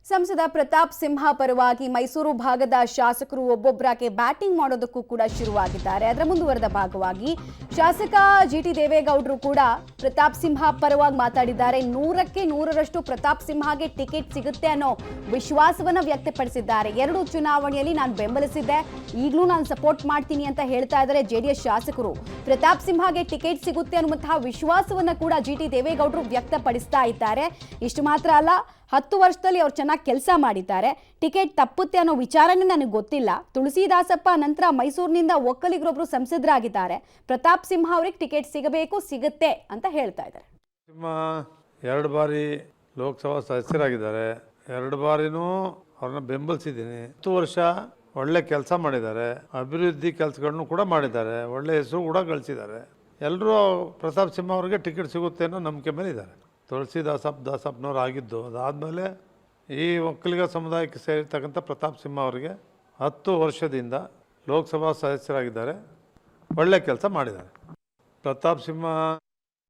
ಸಂಸದ ಪ್ರತಾಪ್ ಸಿಂಹ ಪರವಾಗಿ ಮೈಸೂರು ಭಾಗದ ಶಾಸಕರು ಒಬ್ಬೊಬ್ಬರಾಗೆ ಬ್ಯಾಟಿಂಗ್ ಮಾಡೋದಕ್ಕೂ ಕೂಡ ಶುರುವಾಗಿದ್ದಾರೆ. ಅದರ ಮುಂದುವರೆದ ಭಾಗವಾಗಿ ಶಾಸಕ ಜಿಟಿ ದೇವೇಗೌಡರು ಕೂಡ ಪ್ರತಾಪ್ ಸಿಂಹ ಪರವಾಗಿ ಮಾತಾಡಿದ್ದಾರೆ. 100ಕ್ಕೆ 100ರಷ್ಟು ಪ್ರತಾಪ್ ಸಿಂಹಗೆ ಟಿಕೆಟ್ ಸಿಗುತ್ತೆ ಅನ್ನೋ ವಿಶ್ವಾಸವನ್ನ ವ್ಯಕ್ತಪಡಿಸಿದ್ದಾರೆ. 2 ಚುನಾವಣೆಯಲ್ಲಿ ನಾನು ಬೆಂಬಲಿಸಿದ್ದೆ, ಈಗಲೂ ನಾನು ಸಪೋರ್ಟ್ ಮಾಡ್ತೀನಿ ಅಂತ ಹೇಳ್ತಾ ಇದ್ದಾರೆ ಜೆಡಿಎಸ್ ಶಾಸಕರು. ಪ್ರತಾಪ್ ಸಿಂಹಗೆ ಟಿಕೆಟ್ ಸಿಗುತ್ತೆ ಅನ್ನುವಂತಹ ವಿಶ್ವಾಸವನ್ನ ಕೂಡ ಜಿಟಿ ದೇವೇಗೌಡರು ವ್ಯಕ್ತಪಡಿಸ್ತಾ ಇದ್ದಾರೆ. ಇಷ್ಟು ಮಾತ್ರ ಅಲ್ಲ, 10 ವರ್ಷದಲ್ಲಿ ಅವ್ರು ಚೆನ್ನಾಗಿ ಕೆಲಸ ಮಾಡಿದ್ದಾರೆ. ಟಿಕೆಟ್ ತಪ್ಪುತ್ತೆ ಅನ್ನೋ ವಿಚಾರನೇ ನನಗೆ ಗೊತ್ತಿಲ್ಲ. ತುಳಸಿದಾಸಪ್ಪ ನಂತರ ಮೈಸೂರಿನಿಂದ ಒಕ್ಕಲಿಗರೊಬ್ಬರು ಸಂಸದರಾಗಿದ್ದಾರೆ. ಪ್ರತಾಪ್ ಸಿಂಹ ಅವರಿಗೆ ಟಿಕೆಟ್ ಸಿಗಬೇಕು, ಸಿಗುತ್ತೆ ಅಂತ ಹೇಳ್ತಾ ಇದ್ದಾರೆ. ಸಿಂಹ 2 ಬಾರಿ ಲೋಕಸಭಾ ಸದಸ್ಯರಾಗಿದ್ದಾರೆ. 2 ಬಾರಿನೂ ಅವ್ರನ್ನ ಬೆಂಬಲಿಸಿದ್ದೀನಿ. 10 ವರ್ಷ ಒಳ್ಳೆ ಕೆಲಸ ಮಾಡಿದ್ದಾರೆ. ಅಭಿವೃದ್ಧಿ ಕೆಲಸಗಳನ್ನು ಕೂಡ ಮಾಡಿದ್ದಾರೆ. ಒಳ್ಳೆ ಹೆಸರು ಕೂಡ ಗಳಿಸಿದ್ದಾರೆ. ಎಲ್ಲರೂ ಪ್ರತಾಪ್ ಸಿಂಹ ಅವರಿಗೆ ಟಿಕೆಟ್ ಸಿಗುತ್ತೆ ಅನ್ನೋ ನಂಬಿಕೆ ಮೇಲೆ ಇದ್ದಾರೆ. ದಾಸಪ್ಪನವ್ರು ಆಗಿದ್ದು ಅದಾದಮೇಲೆ ಈ ಒಕ್ಕಲಿಗ ಸಮುದಾಯಕ್ಕೆ ಸೇರಿರ್ತಕ್ಕಂಥ ಪ್ರತಾಪ್ ಸಿಂಹ ಅವರಿಗೆ 10 ವರ್ಷದಿಂದ ಲೋಕಸಭಾ ಸದಸ್ಯರಾಗಿದ್ದಾರೆ. ಒಳ್ಳೆ ಕೆಲಸ ಮಾಡಿದ್ದಾರೆ. ಪ್ರತಾಪ್ ಸಿಂಹ